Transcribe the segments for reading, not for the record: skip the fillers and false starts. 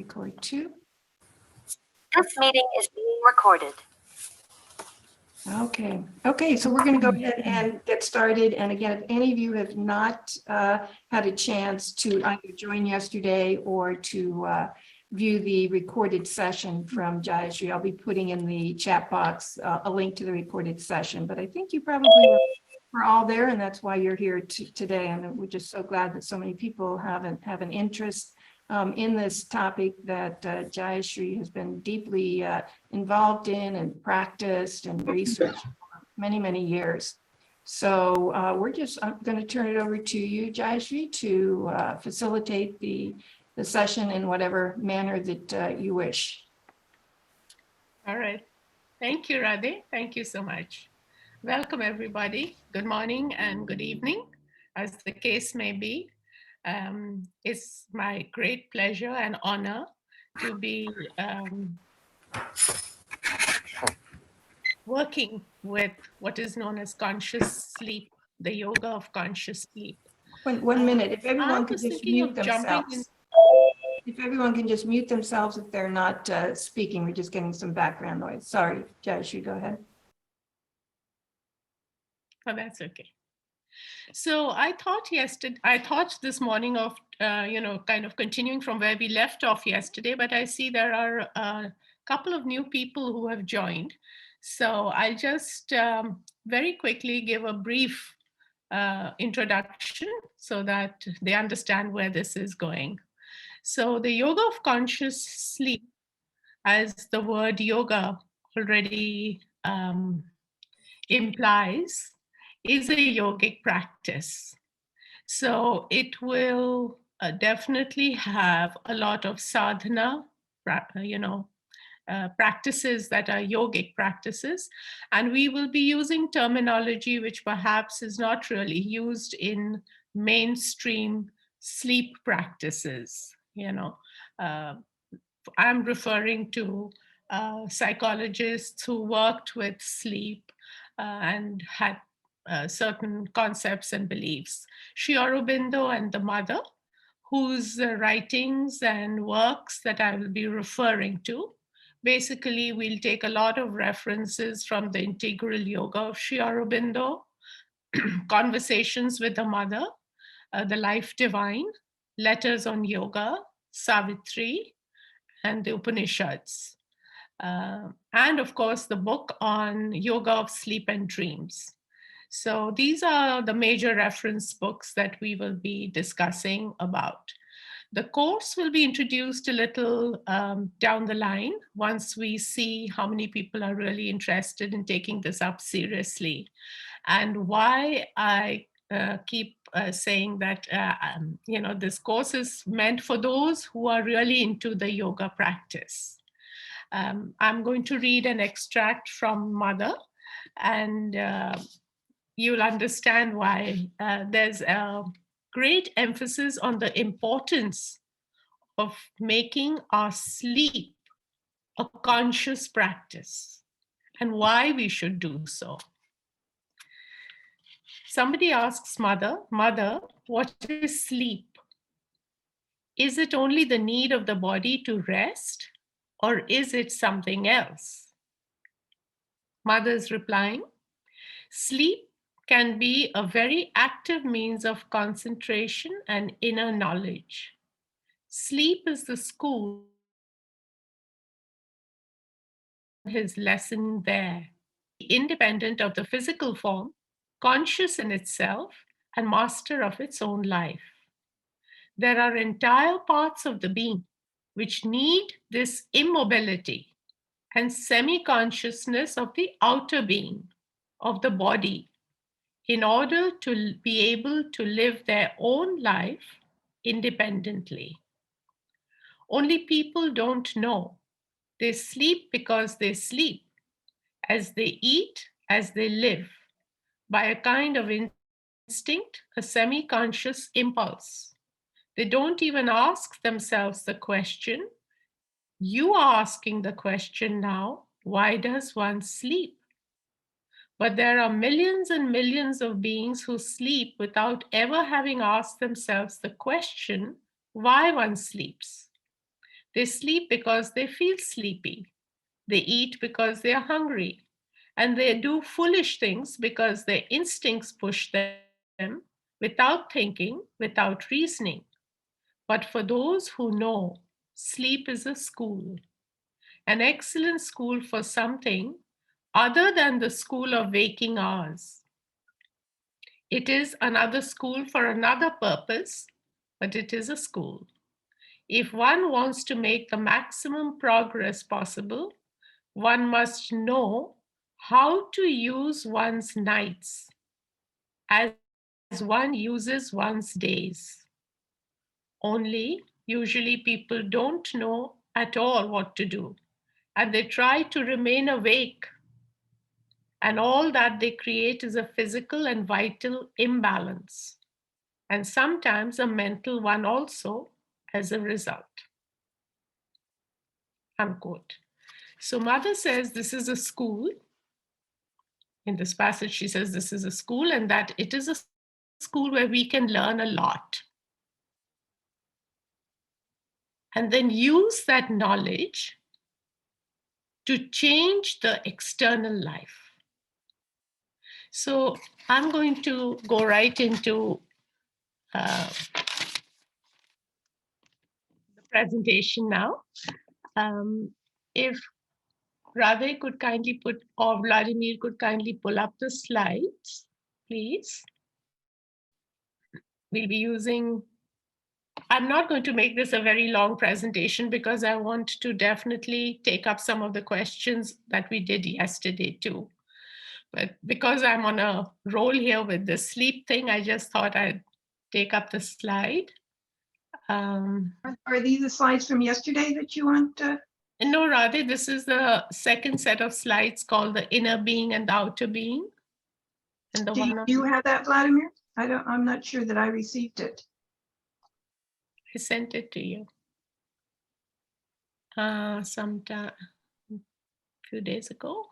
record too. This meeting is being recorded. Okay, so we're going to go ahead and get started. And again, if any of you have not had a chance to either join yesterday or to view the recorded session from Jayashree, I'll be putting in the chat box a link to the recorded session. But I think you probably were all there, and that's why you're here today. And we're just so glad that so many people have an interest in this topic that Jayashree has been deeply involved in and practiced and researched for many, many years. So I'm going to turn it over to you, Jayashree, to facilitate the session in whatever manner that you wish. All right. Thank you, Radhe. Thank you so much. Welcome, everybody. Good morning and good evening, as the case may be. It's my great pleasure and honor to be working with what is known as conscious sleep, the yoga of conscious sleep. One minute, if everyone could just mute themselves. If everyone can just mute themselves if they're not speaking, we're just getting some background noise. Sorry, Jayashree, go ahead. Oh, that's okay. So I thought this morning of, kind of continuing from where we left off yesterday, but I see there are a couple of new people who have joined. So I'll just very quickly give a brief introduction so that they understand where this is going. So the yoga of conscious sleep, as the word yoga already implies, is a yogic practice. So it will definitely have a lot of sadhana, practices that are yogic practices. And we will be using terminology which perhaps is not really used in mainstream sleep practices. I'm referring to psychologists who worked with sleep and had certain concepts and beliefs. Sri Aurobindo and the mother, whose writings and works that I will be referring to. Basically, we'll take a lot of references from the Integral Yoga of Sri Aurobindo, Conversations with the Mother, The Life Divine, Letters on Yoga, Savitri, and the Upanishads. And of course, the book on Yoga of Sleep and Dreams. So these are the major reference books that we will be discussing about. The course will be introduced a little down the line once we see how many people are really interested in taking this up seriously. And why I keep saying that, this course is meant for those who are really into the yoga practice. I'm going to read an extract from Mother, and you'll understand why there's a great emphasis on the importance of making our sleep a conscious practice and why we should do so. Somebody asks Mother, what is sleep? Is it only the need of the body to rest, or is it something else? Mother's replying, sleep can be a very active means of concentration and inner knowledge. Sleep is the school, his lesson there, independent of the physical form, conscious in itself, and master of its own life. There are entire parts of the being which need this immobility and semi-consciousness of the outer being, of the body, in order to be able to live their own life independently. Only people don't know. They sleep because they sleep, as they eat, as they live, by a kind of instinct, a semi-conscious impulse. They don't even ask themselves the question. You are asking the question now, why does one sleep? But there are millions and millions of beings who sleep without ever having asked themselves the question, why one sleeps. They sleep because they feel sleepy. They eat because they are hungry. And they do foolish things because their instincts push them without thinking, without reasoning. But for those who know, sleep is a school, an excellent school for something other than the school of waking hours. It is another school for another purpose, but it is a school. If one wants to make the maximum progress possible, one must know how to use one's nights as one uses one's days. Only, usually people don't know at all what to do, and they try to remain awake. And all that they create is a physical and vital imbalance, and sometimes a mental one also as a result. Unquote. So, Mother says this is a school. In this passage, she says this is a school and that it is a school where we can learn a lot. And then use that knowledge to change the external life. So I'm going to go right into the presentation now. If Radhe could kindly put, or Vladimir could kindly pull up the slides, please. We'll be using, I'm not going to make this a very long presentation because I want to definitely take up some of the questions that we did yesterday too. But because I'm on a roll here with the sleep thing, I just thought I'd take up the slide. Are these the slides from yesterday that you want to? No, Radhe, this is the second set of slides called the inner being and the outer being. And the Do one you have that, Vladimir? I'm not sure that I received it. I sent it to you sometime a few days ago.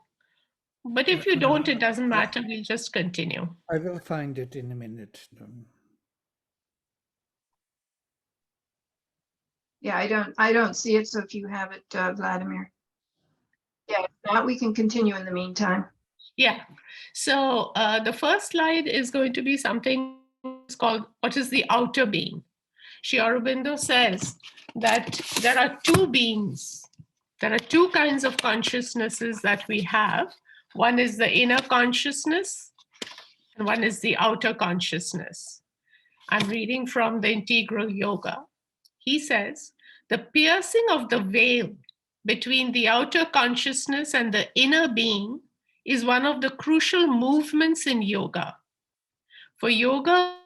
But if you don't, it doesn't matter. We'll just continue. I will find it in a minute. Yeah, I don't see it. So if you have it, Vladimir. Yeah, if not, we can continue in the meantime. Yeah. So the first slide is going to be something called what is the outer being. Sri Aurobindo says that there are two beings. There are two kinds of consciousnesses that we have. One is the inner consciousness, and one is the outer consciousness. I'm reading from the Integral Yoga. He says, the piercing of the veil between the outer consciousness and the inner being is one of the crucial movements in yoga. For yoga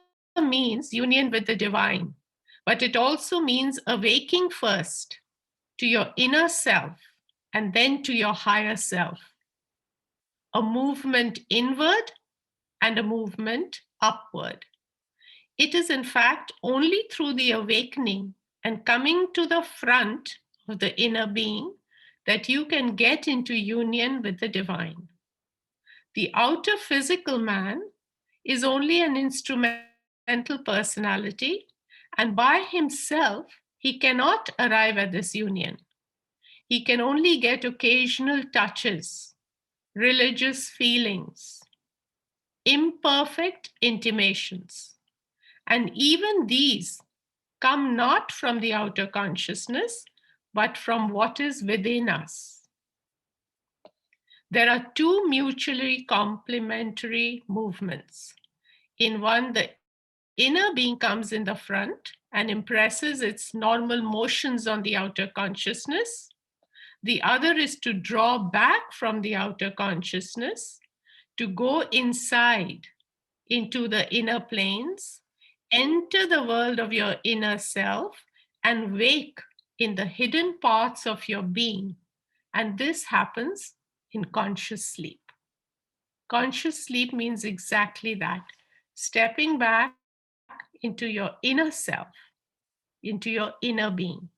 means union with the divine, but it also means awaking first to your inner self and then to your higher self. A movement inward and a movement upward. It is in fact only through the awakening and coming to the front of the inner being that you can get into union with the divine. The outer physical man is only an instrumental personality, and by himself, he cannot arrive at this union. He can only get occasional touches, religious feelings, imperfect intimations. And even these come not from the outer consciousness, but from what is within us. There are two mutually complementary movements. In one, the inner being comes in the front and impresses its normal motions on the outer consciousness. The other is to draw back from the outer consciousness, to go inside into the inner planes, enter the world of your inner self, and wake in the hidden parts of your being. And this happens in conscious sleep. Conscious sleep means exactly that, stepping back into your inner self, into your inner being.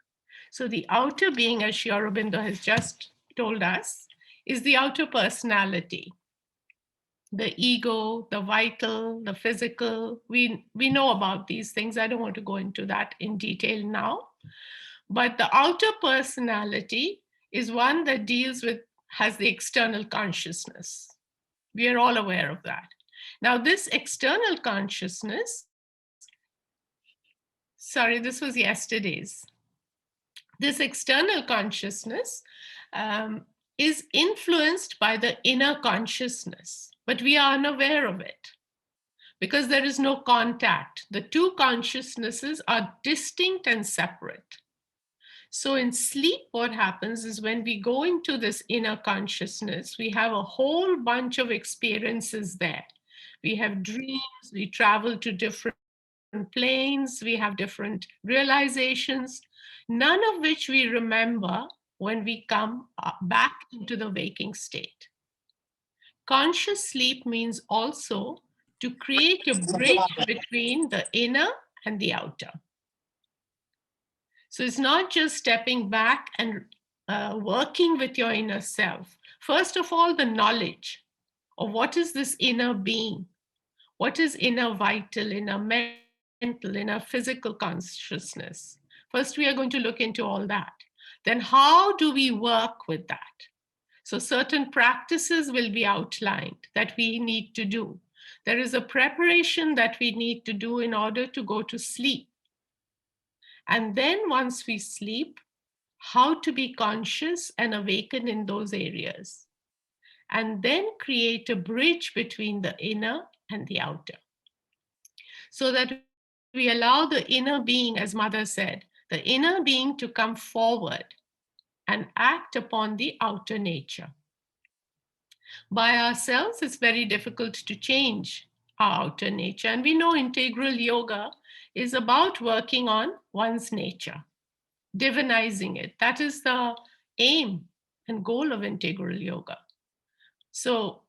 So the outer being, as Sri Aurobindo has just told us, is the outer personality. The ego, the vital, the physical, we know about these things. I don't want to go into that in detail now. But the outer personality is one that has the external consciousness. We are all aware of that. Now, this external consciousness, sorry, this was yesterday's. This external consciousness is influenced by the inner consciousness, but we are unaware of it because there is no contact. The two consciousnesses are distinct and separate. So in sleep, what happens is when we go into this inner consciousness, we have a whole bunch of experiences there. We have dreams, we travel to different planes, we have different realizations, none of which we remember when we come back into the waking state. Conscious sleep means also to create a bridge between the inner and the outer. So it's not just stepping back and working with your inner self. First of all, the knowledge of what is this inner being, what is inner vital, inner mental, inner physical consciousness. First, we are going to look into all that. Then how do we work with that? So certain practices will be outlined that we need to do. There is a preparation that we need to do in order to go to sleep. And then once we sleep, how to be conscious and awaken in those areas. And then create a bridge between the inner and the outer. So that we allow the inner being, as Mother said, the inner being to come forward and act upon the outer nature. By ourselves, it's very difficult to change our outer nature. And we know integral yoga is about working on one's nature, divinizing it. That is the aim and goal of integral yoga. So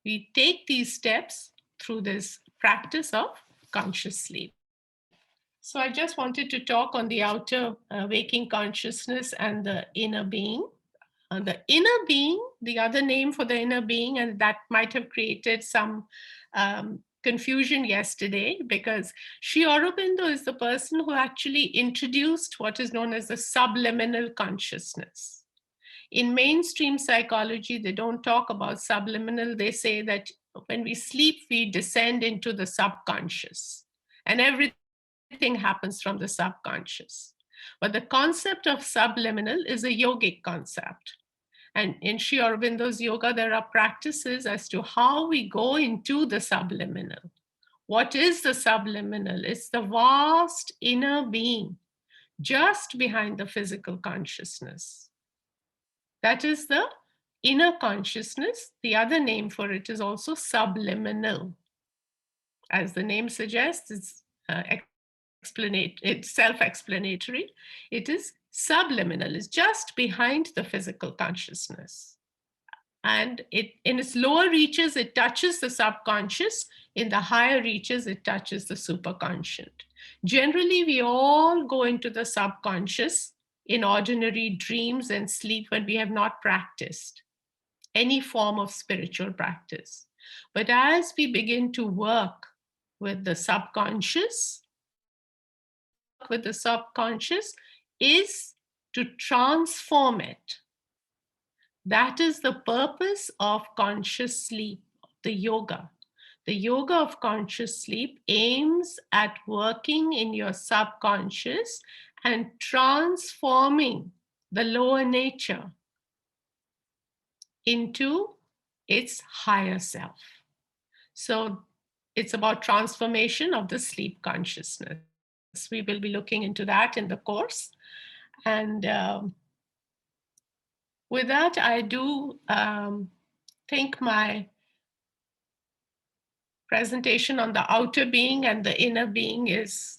we take these steps through this practice of conscious sleep. So I just wanted to talk on the outer waking consciousness and the inner being. The inner being, the other name for the inner being, and that might have created some confusion yesterday, because Sri Aurobindo is the person who actually introduced what is known as the subliminal consciousness. In mainstream psychology, they don't talk about subliminal. They say that when we sleep, we descend into the subconscious, and everything happens from the subconscious. But the concept of subliminal is a yogic concept. And in Sri Aurobindo's yoga, there are practices as to how we go into the subliminal. What is the subliminal? It's the vast inner being just behind the physical consciousness. That is the inner consciousness. The other name for it is also subliminal. As the name suggests, it's self-explanatory. It is subliminal, is just behind the physical consciousness. And in its lower reaches, it touches the subconscious. In the higher reaches, it touches the superconscious. Generally, we all go into the subconscious in ordinary dreams and sleep when we have not practiced any form of spiritual practice. But as we begin to work with the subconscious, is to transform it. That is the purpose of conscious sleep, the yoga. The yoga of conscious sleep aims at working in your subconscious and transforming the lower nature into its higher self. So it's about transformation of the sleep consciousness. We will be looking into that in the course. And with that, I do think my presentation on the outer being and the inner being is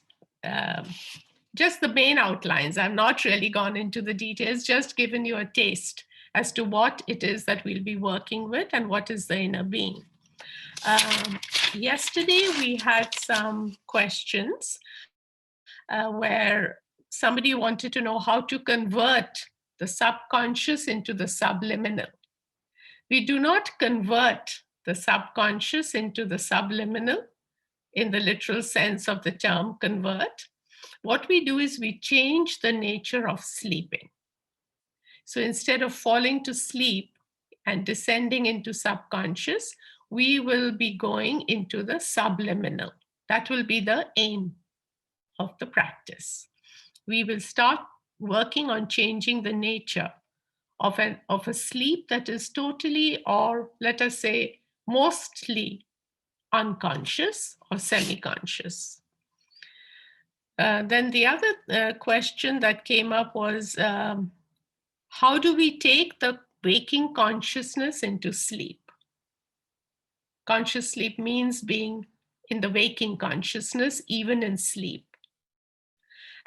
just the main outlines. I've not really gone into the details, just given you a taste as to what it is that we'll be working with and what is the inner being. Yesterday, we had some questions where somebody wanted to know how to convert the subconscious into the subliminal. We do not convert the subconscious into the subliminal in the literal sense of the term convert. what we do is we change the nature of sleeping. So instead of falling to sleep and descending into subconscious, we will be going into the subliminal. That will be the aim of the practice. We will start working on changing the nature of a sleep that is totally, or let us say mostly, unconscious or semi-conscious. Then the other question that came up was, how do we take the waking consciousness into sleep? Conscious sleep means being in the waking consciousness, even in sleep.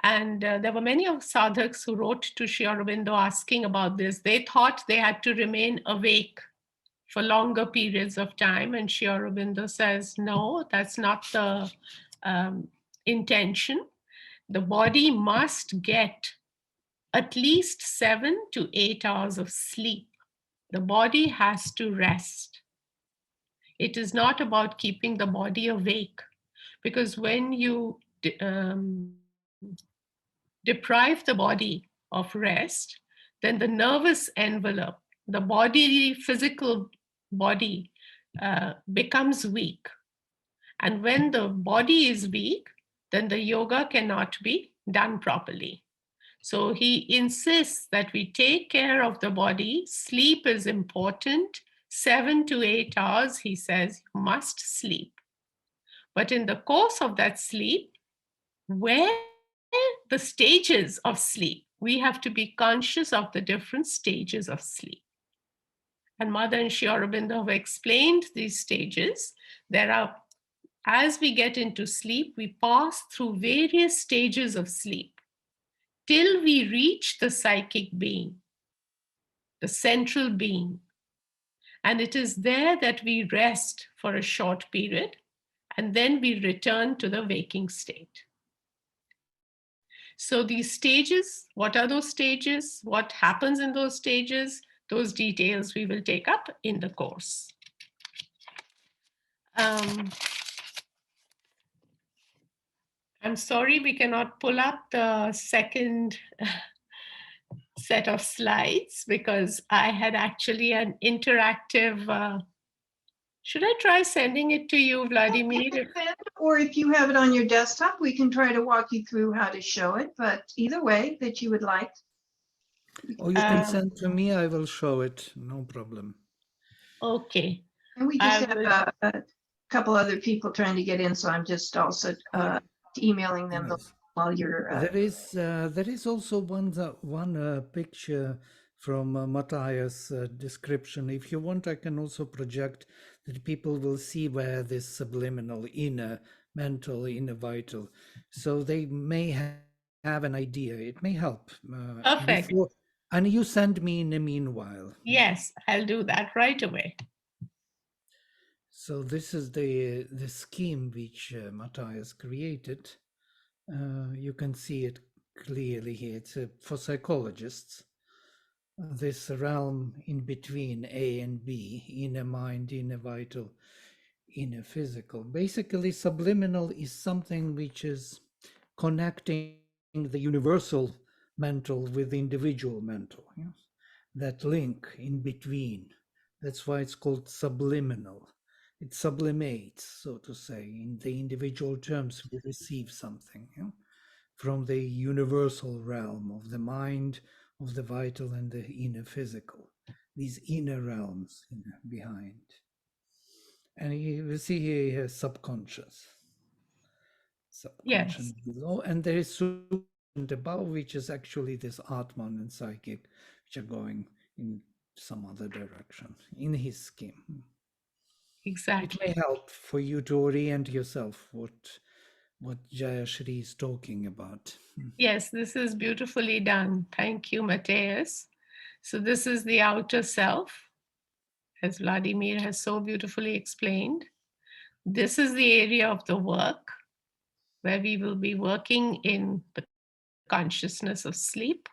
And there were many of sadhaks who wrote to Sri Aurobindo asking about this. They thought they had to remain awake for longer periods of time. And Sri Aurobindo says, no, that's not the intention. The body must get at least 7 to 8 hours of sleep. The body has to rest. It is not about keeping the body awake, because when you deprive the body of rest, then the nervous envelope, the body, physical body, becomes weak. And when the body is weak, then the yoga cannot be done properly. So he insists that we take care of the body. Sleep is important. 7 to 8 hours, he says, you must sleep. But in the course of that sleep, where the stages of sleep, we have to be conscious of the different stages of sleep. And Mother and Sri Aurobindo have explained these stages. There are, as we get into sleep, we pass through various stages of sleep till we reach the psychic being, the central being. And it is there that we rest for a short period, and then we return to the waking state. So these stages, what are those stages? What happens in those stages? Those details we will take up in the course. I'm sorry we cannot pull up the second set of slides because I had actually an interactive. Should I try sending it to you, Vladimir? Or if you have it on your desktop, we can try to walk you through how to show it, but either way that you would like. Or you can send to me, I will show it, no problem. Okay. And we just have a couple other people trying to get in, so I'm just also emailing them Yes. while you're. There is also one picture from Matthias' description. If you want, I can also project that people will see where this subliminal, inner mental, inner vital. So they may have an idea. It may help. Perfect. And you send me in the meanwhile. Yes, I'll do that right away. So this is the scheme which Matthias created. You can see it clearly here. It's for psychologists. This realm in between A and B, inner mind, inner vital, inner physical. Basically, subliminal is something which is connecting the universal mental with the individual mental. Yes? That link in between. That's why it's called subliminal. It sublimates, so to say. In the individual terms, we receive something from the universal realm of the mind, of the vital, and the inner physical. These inner realms behind. And you will see here subconscious. Subconscious Yes. below, and there is above, which is actually this Atman and psychic, which are going in some other direction in his scheme. Exactly. It may help for you to orient yourself what Jayashri is talking about. Yes, this is beautifully done. Thank you, Matthias. So this is the outer self, as Vladimir has so beautifully explained. This is the area of the work where we will be working in the consciousness of sleep.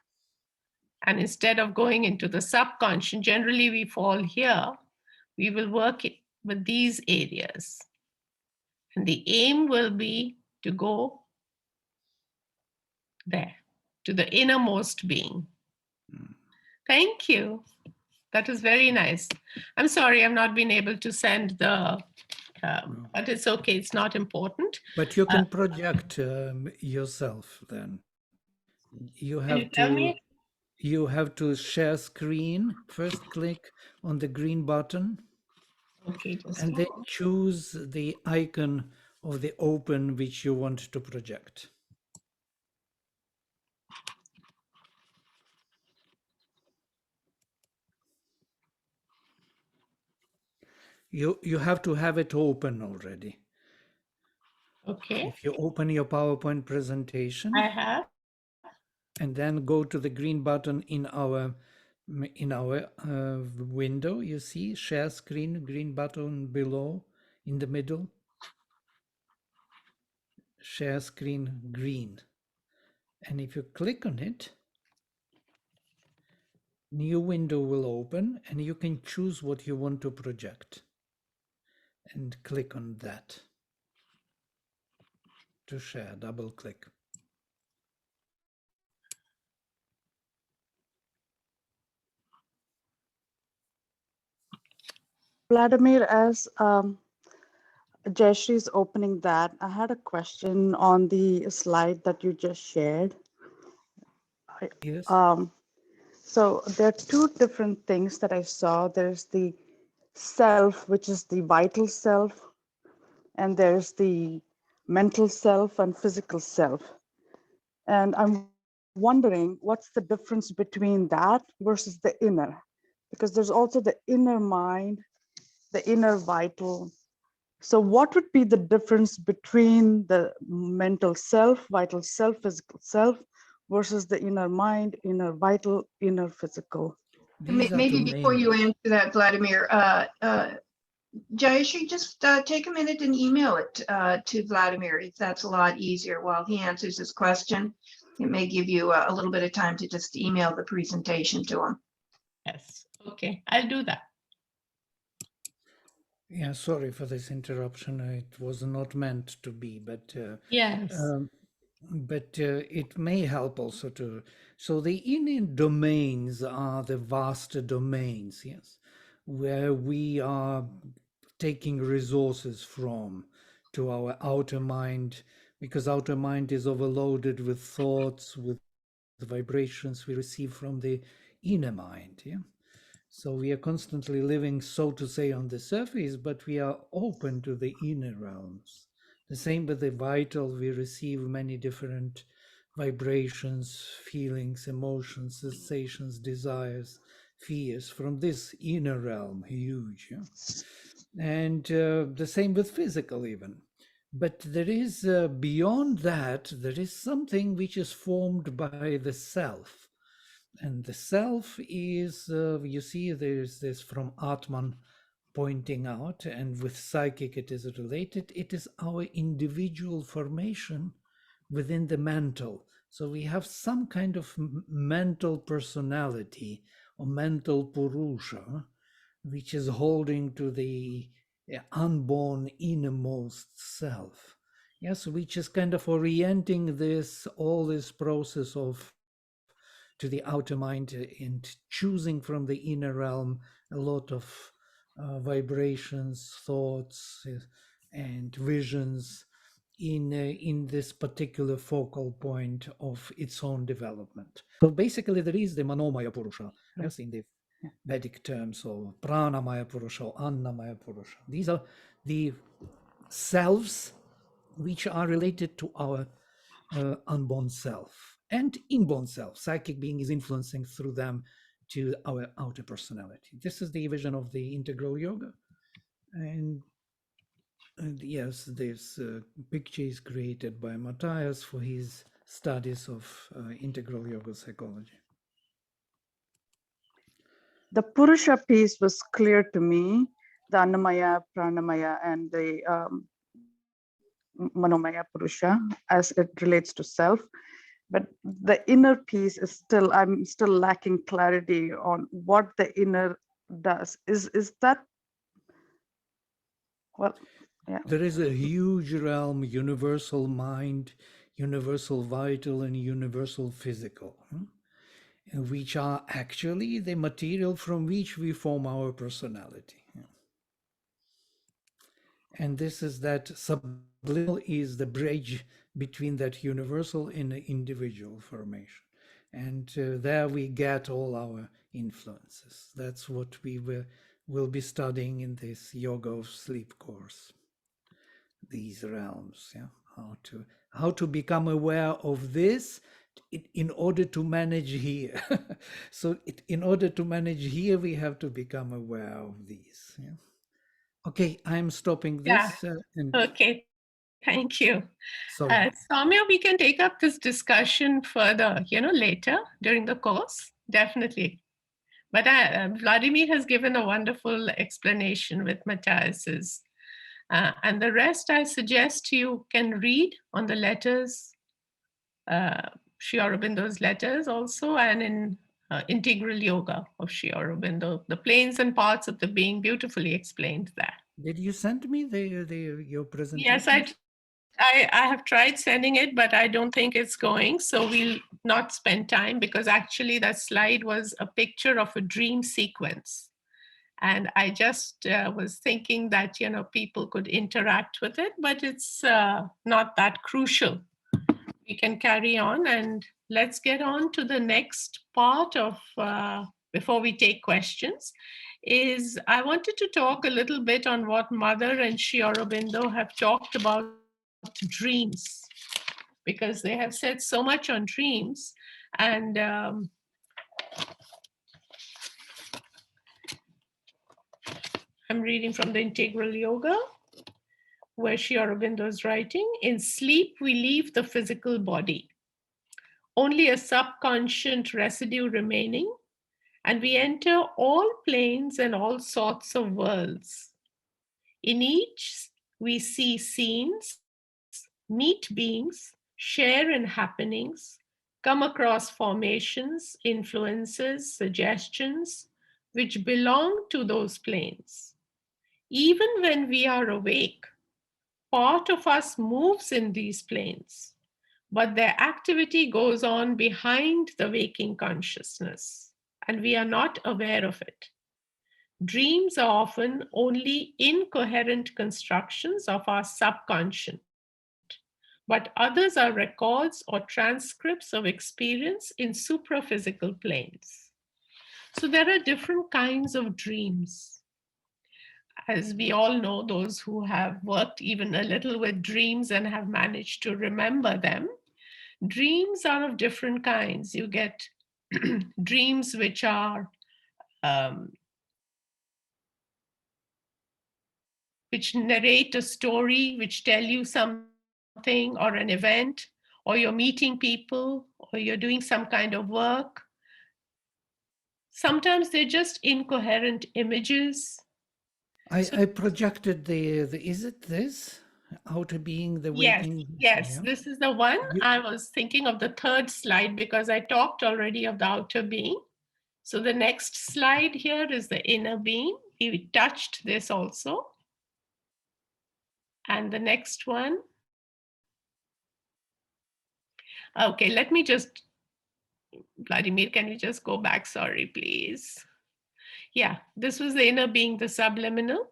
And instead of going into the subconscious, generally we fall here, we will work with these areas. And the aim will be to go there to the innermost being. Thank you. That is very nice. I'm sorry I've not been able to send the, but it's okay. It's not important. But you can project yourself then. You Can you have tell to me? share screen. First click on the green button Okay, just and a then moment. choose the icon of the open which you want to project. You have to have it open already. Okay, If you open your PowerPoint I presentation have. and then go to the green button in our window, you see share screen, green button below in the middle. Share screen green. And if you click on it, new window will open and you can choose what you want to project. And click on that to share, double click. Vladimir, as Jayashree is opening that, I had a question on the slide that you just shared. Yes. So there are two different things that I saw. There's the self, which is the vital self, and there's the mental self and physical self. And I'm wondering what's the difference between that versus the inner? Because there's also the inner mind, the inner vital. So what would be the difference between the mental self, vital self, physical self, versus the inner mind, inner vital, inner physical? These are Maybe before you domains. answer that, Vladimir, Jayashree, just take a minute and email it to Vladimir, if that's a lot easier while he answers his question. It may give you a little bit of time to just email the presentation to him. Yes. Okay, I'll do that. Yeah, sorry for this interruption. It was not meant to be, but Yes. it may help also to. So the inner domains are the vast domains, yes, where we are taking resources from to our outer mind, because outer mind is overloaded with thoughts, with vibrations we receive from the inner mind. Yeah. So we are constantly living, so to say, on the surface, but we are open to the inner realms. The same with the vital, we receive many different vibrations, feelings, emotions, sensations, desires, fears from this inner realm, huge. Yeah? And the same with physical even. But there is, beyond that, there is something which is formed by the self. And the self is, you see, there's this from Atman pointing out, and with psychic it is related, it is our individual formation within the mental. So we have some kind of mental personality or mental purusha, which is holding to the unborn innermost self. Yes, which is kind of orienting this, all this process of to the outer mind and choosing from the inner realm a lot of vibrations, thoughts, and visions in this particular focal point of its own development. So basically, there is the Manomaya Purusha, yes, in the Vedic terms, or Pranamaya Purusha, or Annamaya Purusha. These are the selves which are related to our unborn self and inborn self. Psychic being is influencing through them to our outer personality. This is the vision of the integral yoga. And yes, this picture is created by Matthias for his studies of integral yoga psychology. The Purusha piece was clear to me, the Annamaya, Pranamaya, and the Manomaya Purusha as it relates to self. But the inner piece is still, I'm still lacking clarity on what the inner does. Is that, well, yeah. There is a huge realm, universal mind, universal vital and universal physical, which are actually the material from which we form our personality. And this is that subliminal is the bridge between that universal and the individual formation. And there we get all our influences. That's what we will be studying in this Yoga of Sleep course. These realms, yeah, how to become aware of this in order to manage here. So in order to manage here, we have to become aware of these. Yeah. Okay, I'm stopping Yeah. this. And Okay. Thank you. sorry. Soumya, we can take up this discussion further, later during the course. Definitely. But Vladimir has given a wonderful explanation with Matthias's. And the rest I suggest you can read on the letters, Sri Aurobindo's letters also, and in Integral Yoga of Sri Aurobindo, the planes and parts of the being beautifully explained there. Did you send me your presentation? Yes, I have tried sending it, but I don't think it's going. So we'll not spend time, because actually that slide was a picture of a dream sequence. And I just was thinking that, people could interact with it, but it's not that crucial. We can carry on, and let's get on to the next part of, before we take questions, is I wanted to talk a little bit on what Mother and Sri Aurobindo have talked about dreams, because they have said so much on dreams. And I'm reading from the Integral Yoga, where Sri Aurobindo is writing, in sleep, we leave the physical body, only a subconscious residue remaining, and we enter all planes and all sorts of worlds. In each, we see scenes, meet beings, share in happenings, come across formations, influences, suggestions, which belong to those planes. Even when we are awake, part of us moves in these planes, but their activity goes on behind the waking consciousness, and we are not aware of it. Dreams are often only incoherent constructions of our subconscious, but others are records or transcripts of experience in supraphysical planes. So there are different kinds of dreams. As we all know, those who have worked even a little with dreams and have managed to remember them, dreams are of different kinds. You get dreams which are which narrate a story, which tell you something or an event, or you're meeting people, or you're doing some kind of work. Sometimes they're just incoherent images. I projected the is it this? Outer being, the Yes, waking. yes, Yeah. this is the one. You- I was thinking of the third slide because I talked already of the outer being. So the next slide here is the inner being. We touched this also. And the next one. Okay, let me just, Vladimir, can you just go back? Sorry, please. Yeah, this was the inner being, the subliminal.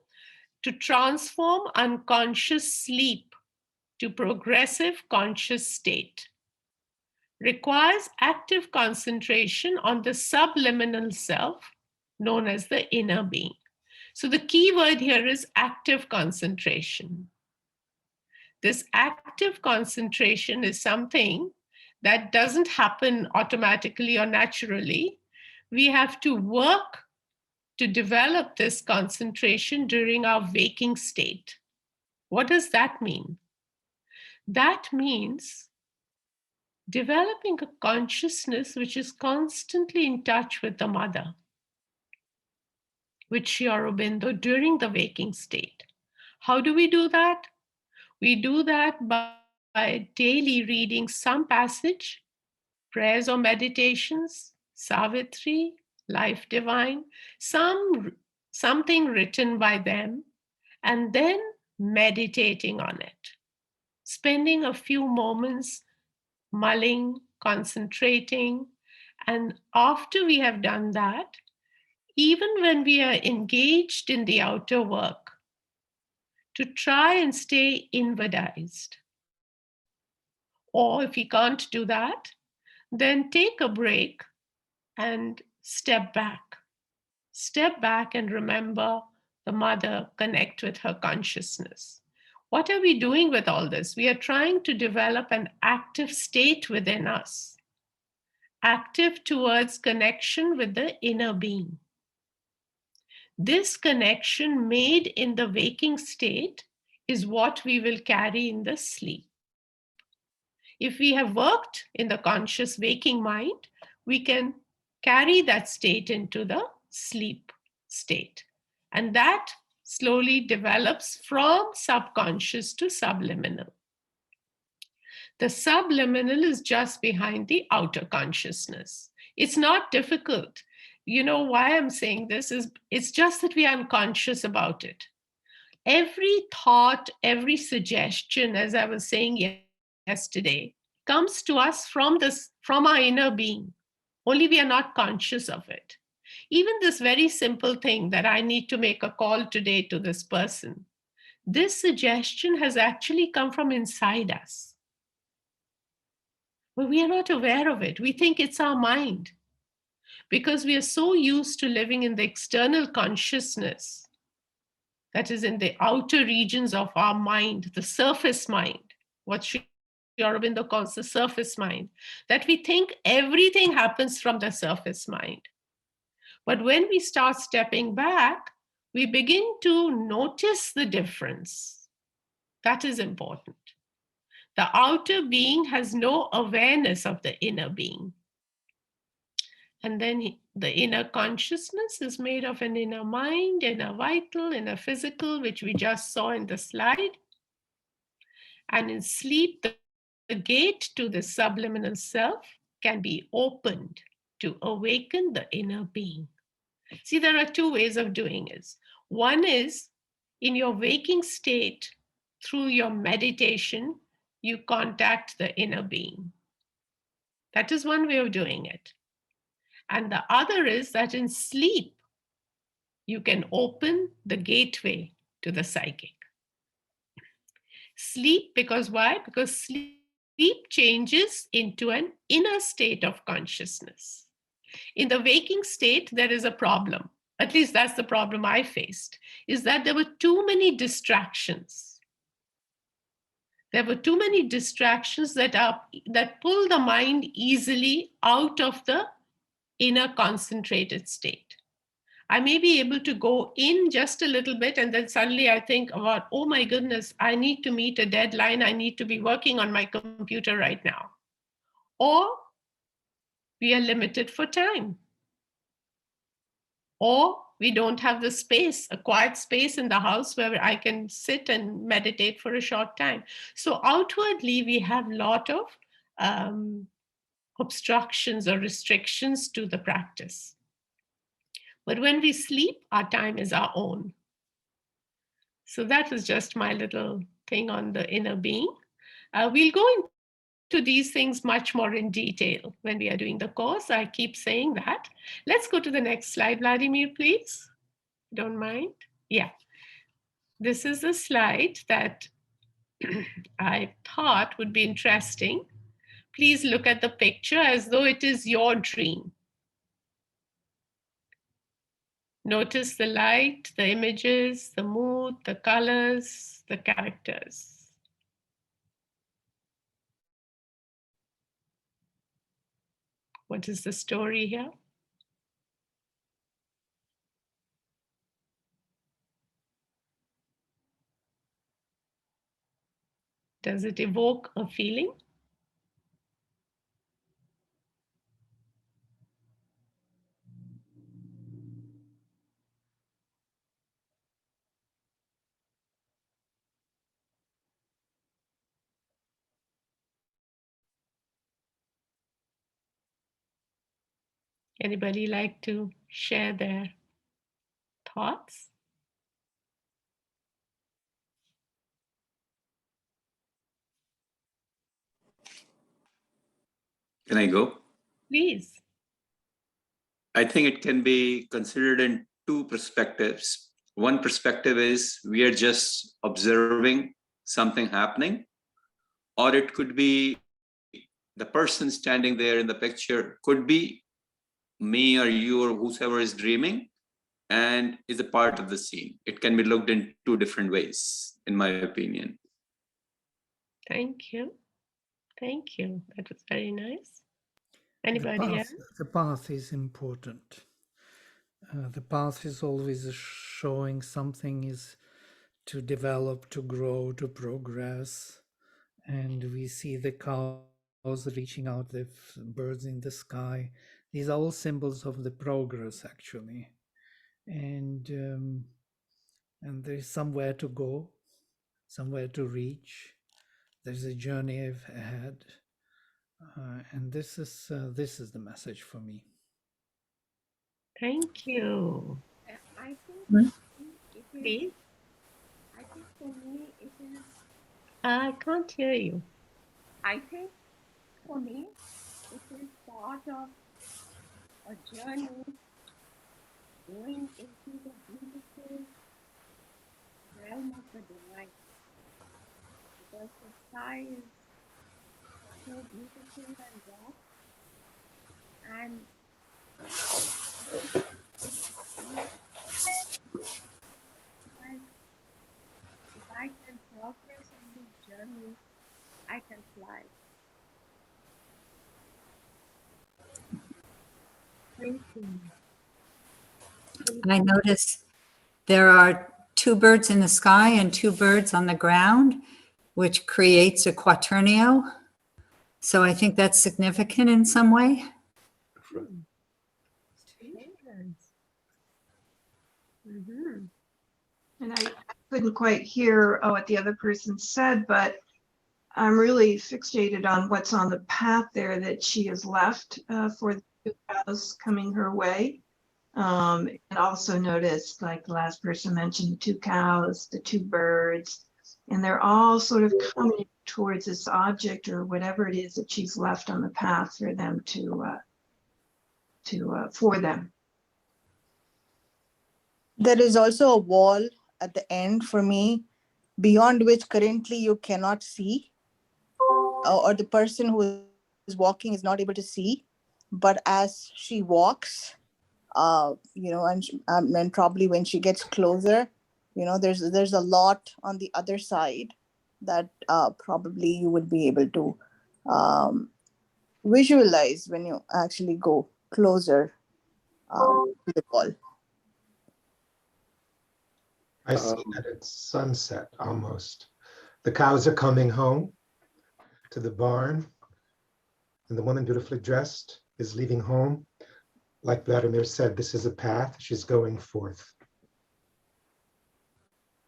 To transform unconscious sleep to progressive conscious state requires active concentration on the subliminal self, known as the inner being. So the key word here is active concentration. This active concentration is something that doesn't happen automatically or naturally. We have to work to develop this concentration during our waking state. What does that mean? That means developing a consciousness which is constantly in touch with the mother, with Sri Aurobindo during the waking state. How do we do that? We do that by daily reading some passage, prayers or meditations, Savitri, Life Divine, something written by them, and then meditating on it. Spending a few moments mulling, concentrating. And after we have done that, even when we are engaged in the outer work, to try and stay inwardized. Or if we can't do that, then take a break and step back. Step back and remember the mother, connect with her consciousness. What are we doing with all this? We are trying to develop an active state within us, active towards connection with the inner being. This connection made in the waking state is what we will carry in the sleep. If we have worked in the conscious waking mind, we can carry that state into the sleep state. And that slowly develops from subconscious to subliminal. The subliminal is just behind the outer consciousness. It's not difficult. You know why I'm saying this is it's just that we are unconscious about it. Every thought, every suggestion, as I was saying yesterday, comes to us from our inner being. Only we are not conscious of it. Even this very simple thing that I need to make a call today to this person, this suggestion has actually come from inside us. But we are not aware of it. We think it's our mind because we are so used to living in the external consciousness that is in the outer regions of our mind, the surface mind, what Sri Aurobindo calls the surface mind, that we think everything happens from the surface mind. But when we start stepping back, we begin to notice the difference. That is important. The outer being has no awareness of the inner being. And then the inner consciousness is made of an inner mind, inner vital, inner physical, which we just saw in the slide. And in sleep, the gate to the subliminal self can be opened to awaken the inner being. See, there are two ways of doing it. One is in your waking state, through your meditation, you contact the inner being. That is one way of doing it. And the other is that in sleep, you can open the gateway to the psychic. Sleep, because why? Because sleep changes into an inner state of consciousness. In the waking state, there is a problem. At least that's the problem I faced, is that there were too many distractions. There were too many distractions that pull the mind easily out of the inner concentrated state. I may be able to go in just a little bit, and then suddenly I think about, oh my goodness, I need to meet a deadline. I need to be working on my computer right now. Or we are limited for time. Or we don't have the space, a quiet space in the house where I can sit and meditate for a short time. So outwardly, we have a lot of obstructions or restrictions to the practice. But when we sleep, our time is our own. So that was just my little thing on the inner being. We'll go into these things much more in detail when we are doing the course. I keep saying that. Let's go to the next slide, Vladimir, please. Don't mind. Yeah. This is a slide that I thought would be interesting. Please look at the picture as though it is your dream. Notice the light, the images, the mood, the colors, the characters. What is the story here? Does it evoke a feeling? Anybody like to share their thoughts? Can I go? Please. I think it can be considered in two perspectives. One perspective is we are just observing something happening, or it could be the person standing there in the picture could be me or you or whoever is dreaming and is a part of the scene. It can be looked in two different ways, in my opinion. Thank you. Thank you. That was very nice. The Anybody else? path is important. The path is always showing something is to develop, to grow, to progress. And we see the cows reaching out, the birds in the sky. These are all symbols of the progress, actually. And there's somewhere to go, somewhere to reach. There's a journey ahead. And this is the message for me. Thank you. I think Hmm? it is, Please. I think for me it is, I can't hear you. I think for me it is part of a journey going into the beautiful realm of the divine, because the sky is so beautiful and vast, and if I can progress on this journey, I can fly. Thank you. I notice there are two birds in the sky and two birds on the ground, which creates a quaternio. So I think that's significant in some way. Very nice. Mhm. And I couldn't quite hear what the other person said, but I'm really fixated on what's on the path there that she has left for the two cows coming her way. And also noticed, like the last person mentioned, the two cows, the two birds, and they're all sort of coming towards this object or whatever it is that she's left on the path for them for them. There is also a wall at the end for me, beyond which currently you cannot see, or the person who is walking is not able to see. But as she walks, and probably when she gets closer, there's a lot on the other side that probably you would be able to visualize when you actually go closer to the wall. I see that it's sunset almost. The cows are coming home to the barn, and the woman beautifully dressed is leaving home. Like Vladimir said, this is a path. She's going forth.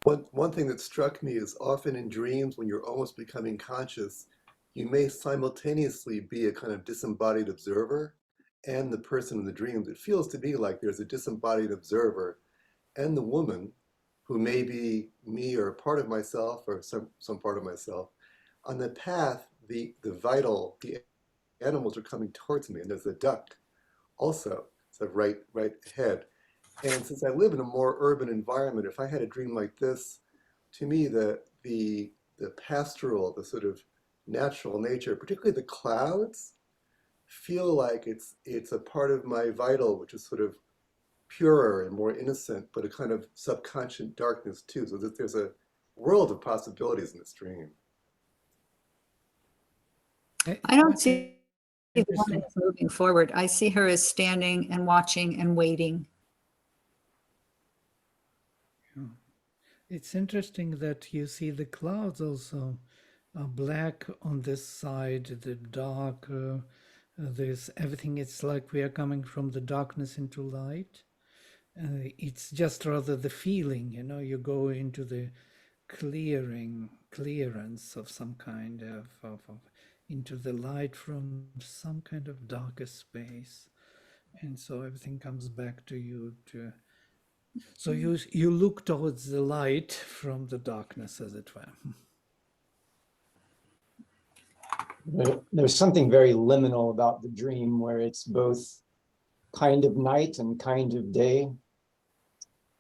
One thing that struck me is often in dreams, when you're almost becoming conscious, you may simultaneously be a kind of disembodied observer and the person in the dreams. It feels to me like there's a disembodied observer and the woman, who may be me or a part of myself or some part of myself. On the path, the animals are coming towards me, and there's a duck also, sort of right ahead. And since I live in a more urban environment, if I had a dream like this, to me, the pastoral, the sort of natural nature, particularly the clouds, feel like it's a part of my vital, which is sort of purer and more innocent, but a kind of subconscious darkness too. So that there's a world of possibilities in this dream. I don't see the woman as moving forward. I see her as standing and watching and waiting. It's interesting that you see the clouds also are black on this side, the dark, there's everything. It's like we are coming from the darkness into light. It's just rather the feeling, you go into the clearance of some kind of into the light from some kind of darker space. And so everything comes back to you. So you look towards the light from the darkness, as it were. there's something very liminal about the dream where it's both kind of night and kind of day.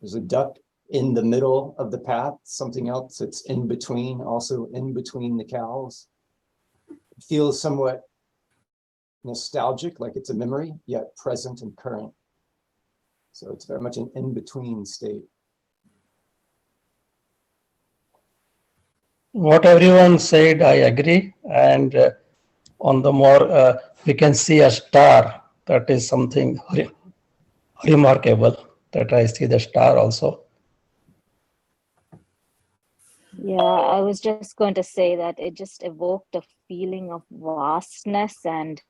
There's a duck in the middle of the path, something else that's in between, also in between the cows. It feels somewhat nostalgic, like it's a memory, yet present and current. So it's very much an in-between state. What everyone said, I agree. And on the more, we can see a star. That is something remarkable that I see the star also. Yeah, I was just going to say that it just evoked a feeling of vastness and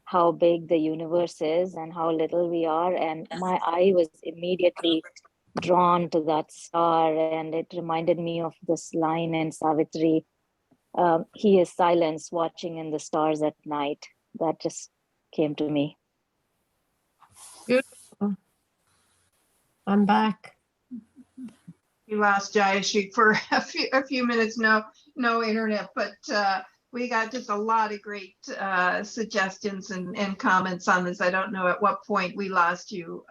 how big the universe is and how little we are. And my eye was immediately drawn to that star, and it reminded me of this line in Savitri, he is silence watching in the stars at night. That just came to me. Beautiful. I'm back. We lost Jayashree for a few minutes. No internet, but we got just a lot of great suggestions and comments on this. I don't know at what point we lost you,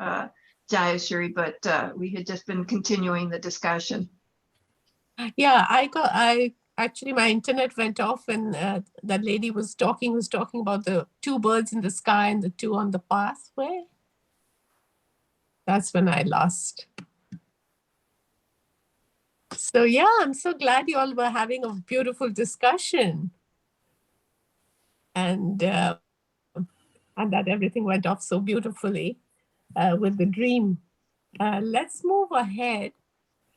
Jayashree, but we had just been continuing the discussion. Yeah, I actually, my internet went off and that lady was talking about the two birds in the sky and the two on the pathway. That's when I lost. So yeah, I'm so glad you all were having a beautiful discussion, and that everything went off so beautifully with the dream. Let's move ahead.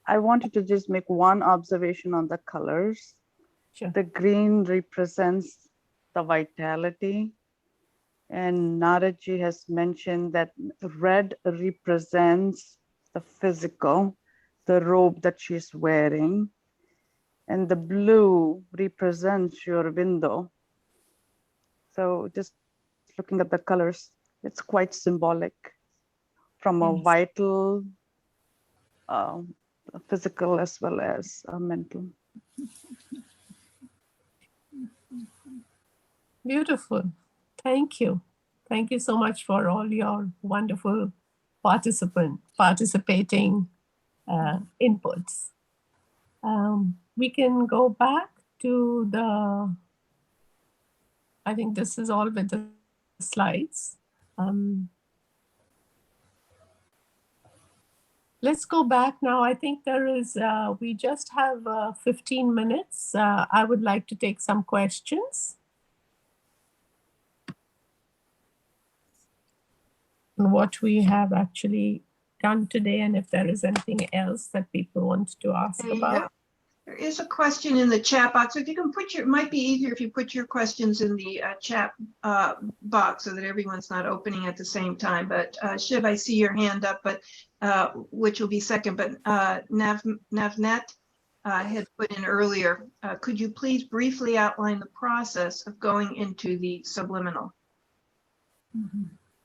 I wanted to just make one observation on the colors. Sure. The green represents the vitality, and Naraji has mentioned that red represents the physical, the robe that she's wearing, and the blue represents your window. So just looking at the colors, it's quite symbolic from a vital, physical as well as mental. Beautiful. Thank you. Thank you so much for all your wonderful participating inputs. We can go back to the, I think this is all with the slides. Let's go back now. I think there is, we just have 15 minutes. I would like to take some questions. What we have actually done today, and if there is anything else that people want to ask about. There is a question in the chat box. If you can put your, it might be easier if you put your questions in the chat box so that everyone's not opening at the same time. But Shiv, I see your hand up, but which will be second. But Navnet had put in earlier. Could you please briefly outline the process of going into the subliminal?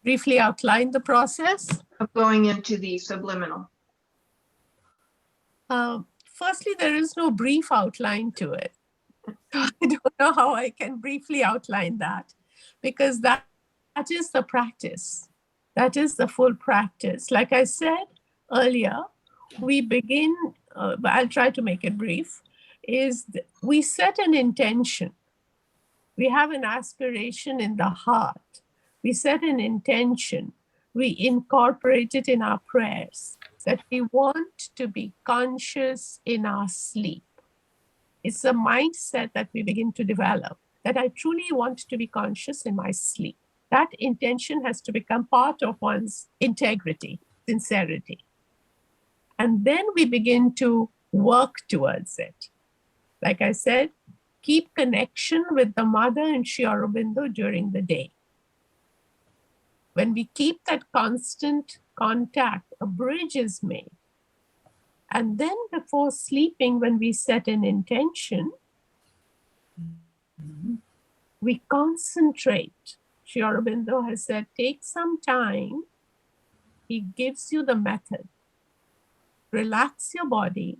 Briefly outline the process of going into the subliminal. Firstly, there is no brief outline to it. I don't know how I can briefly outline that, because that is the practice. That is the full practice. Like I said earlier, we begin, I'll try to make it brief, is we set an intention. We have an aspiration in the heart. We set an intention. We incorporate it in our prayers that we want to be conscious in our sleep. It's a mindset that we begin to develop, that I truly want to be conscious in my sleep. That intention has to become part of one's integrity, sincerity. And then we begin to work towards it. Like I said, keep connection with the mother and Sri Aurobindo during the day. When we keep that constant contact, a bridge is made. And then before sleeping, when we set an intention, we concentrate. Sri Aurobindo has said, take some time. He gives you the method. Relax your body.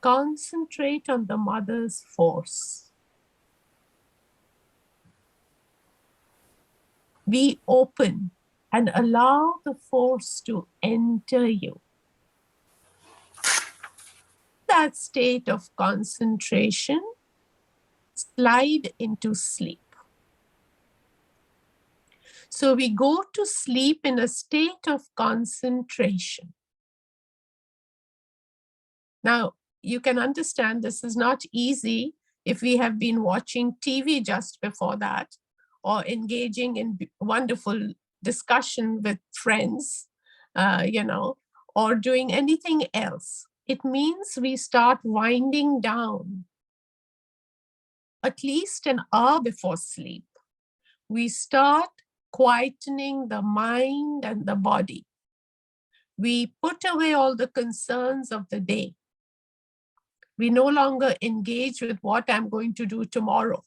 Concentrate on the mother's force. Be open and allow the force to enter you. That state of concentration, slide into sleep. So we go to sleep in a state of concentration. Now, you can understand this is not easy if we have been watching TV just before that, or engaging in wonderful discussion with friends, or doing anything else. It means we start winding down at least an hour before sleep. We start quietening the mind and the body. We put away all the concerns of the day. We no longer engage with what I'm going to do tomorrow.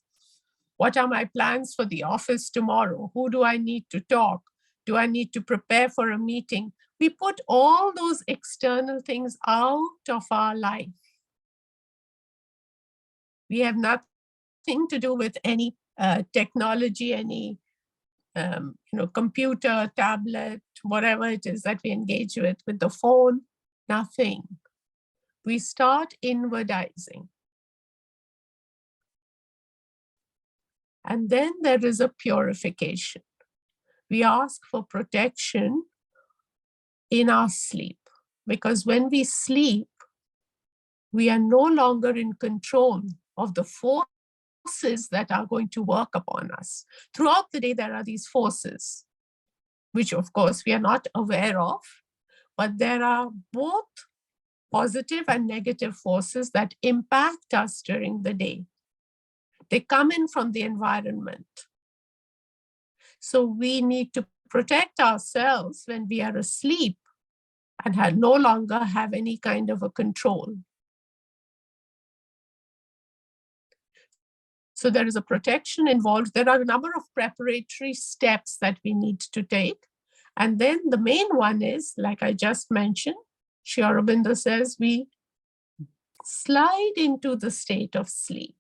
What are my plans for the office tomorrow? Who do I need to talk? Do I need to prepare for a meeting? We put all those external things out of our life. We have nothing to do with any technology, any computer, tablet, whatever it is that we engage with the phone, nothing. We start inwardizing. And then there is a purification. We ask for protection in our sleep, because when we sleep, we are no longer in control of the forces that are going to work upon us. Throughout the day, there are these forces, which of course we are not aware of, but there are both positive and negative forces that impact us during the day. They come in from the environment. So we need to protect ourselves when we are asleep and no longer have any kind of a control. So there is a protection involved. There are a number of preparatory steps that we need to take. And then the main one is, like I just mentioned, Sri Aurobindo says we slide into the state of sleep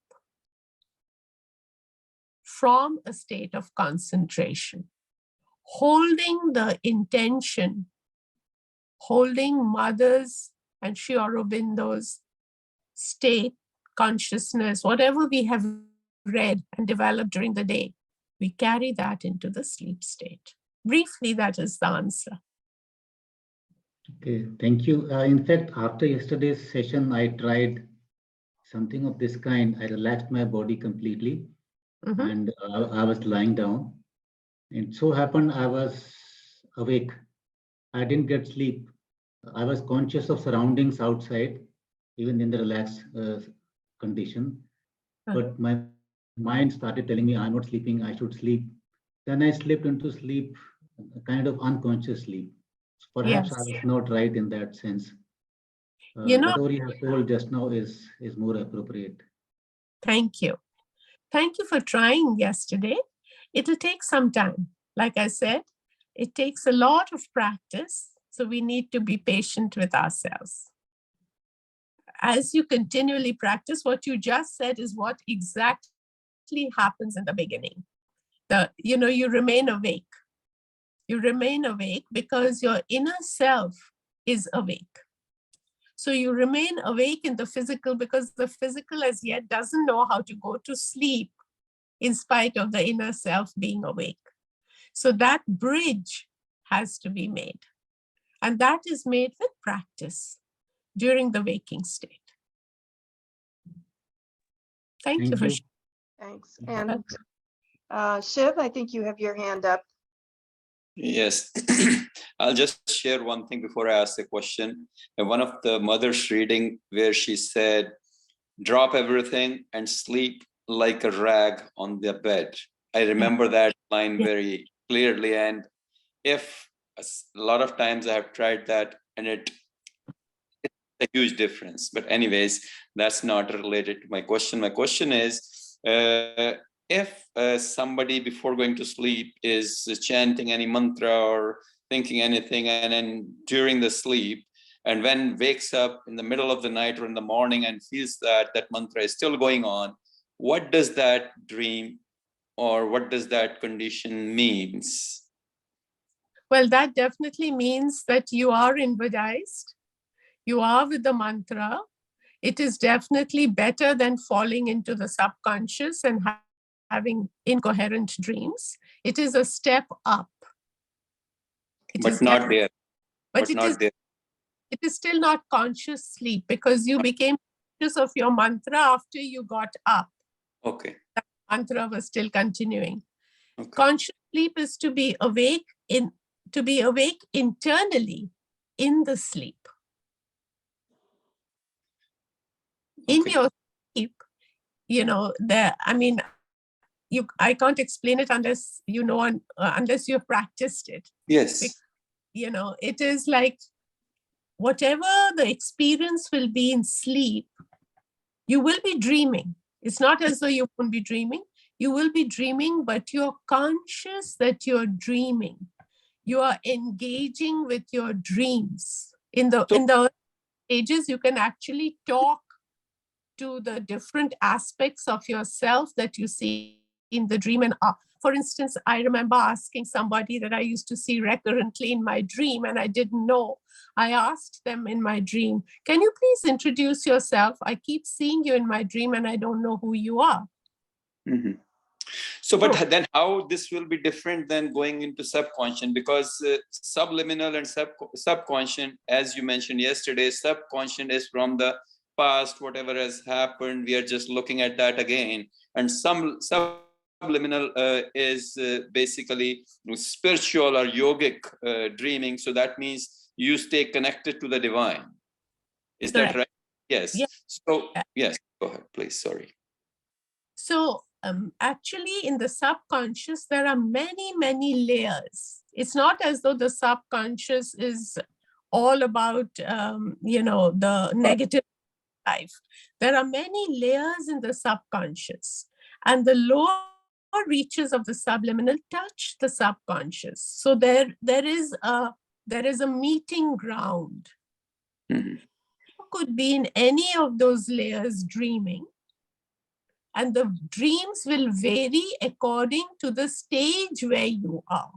from a state of concentration, holding the intention, holding Mother's and Sri Aurobindo's state, consciousness, whatever we have read and developed during the day, we carry that into the sleep state. Briefly, that is the answer. Okay, thank you. In fact, after yesterday's session, I tried something of this kind. I relaxed my body completely, and I was lying down. It so happened I was awake. I didn't get sleep. I was conscious of surroundings outside, even in the relaxed condition. But my mind started telling me, I'm not sleeping, I should sleep. Then I slipped into sleep, a kind of unconscious sleep. Perhaps I was not right in that sense. Whatever you have told just now is more appropriate. Thank you. Thank you for trying yesterday. It'll take some time. Like I said, it takes a lot of practice. So we need to be patient with ourselves. As you continually practice, what you just said is what exactly happens in the beginning. You remain awake. You remain awake because your inner self is awake. So you remain awake in the physical because the physical as yet doesn't know how to go to sleep in spite of the inner self being awake. So that bridge has to be made. And that is made with practice during the waking state. Thank you for sharing. Thanks. And Shiv, I think you have your hand up. Yes, I'll just share one thing before I ask the question. And one of the mother's reading where she said, drop everything and sleep like a rag on the bed. I remember that line very clearly. And if a lot of times I have tried that and it's a huge difference. But anyways, that's not related to my question. My question is, if somebody before going to sleep is chanting any mantra or thinking anything, and then during the sleep, and when wakes up in the middle of the night or in the morning and feels that that mantra is still going on, what does that dream or what does that condition means? Well, that definitely means that you are in Buddhist. You are with the mantra. It is definitely better than falling into the subconscious and having incoherent dreams. It is a step up. But not there. But it is still not conscious sleep, because you became conscious of your mantra after you got up. Okay. That mantra was still continuing. Okay. Conscious sleep is to be awake internally in the sleep. In your sleep, I can't explain it unless you know, unless you've practiced it. Yes. It is like whatever the experience will be in sleep, you will be dreaming. It's not as though you won't be dreaming. You will be dreaming, but you're conscious that you're dreaming. You are engaging with your dreams. In the stages, you can actually talk to the different aspects of yourself that you see in the dream. And for instance, I remember asking somebody that I used to see recurrently in my dream and I didn't know. I asked them in my dream, can you please introduce yourself? I keep seeing you in my dream and I don't know who you are. Mm-hmm. So, but then how this will be different than going into subconscious, because subliminal and subconscious, as you mentioned yesterday, subconscious is from the past, whatever has happened, we are just looking at that again. And some subliminal is basically spiritual or yogic dreaming. So that means you stay connected to the divine. Is that right? Yes. Yeah. So, yes, go ahead, please. Sorry. So actually in the subconscious, there are many, many layers. It's not as though the subconscious is all about, the negative life. There are many layers in the subconscious, and the lower reaches of the subliminal touch the subconscious. So there is a meeting ground. Mm-hmm. You could be in any of those layers dreaming, and the dreams will vary according to the stage where you are.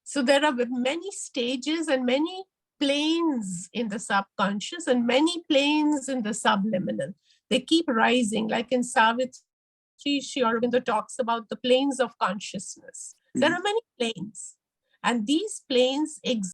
So there are many stages and many planes in the subconscious and many planes in the subliminal. They keep rising, like in Savitri, Sri Aurobindo talks about the planes of consciousness. There are many planes, and these planes exist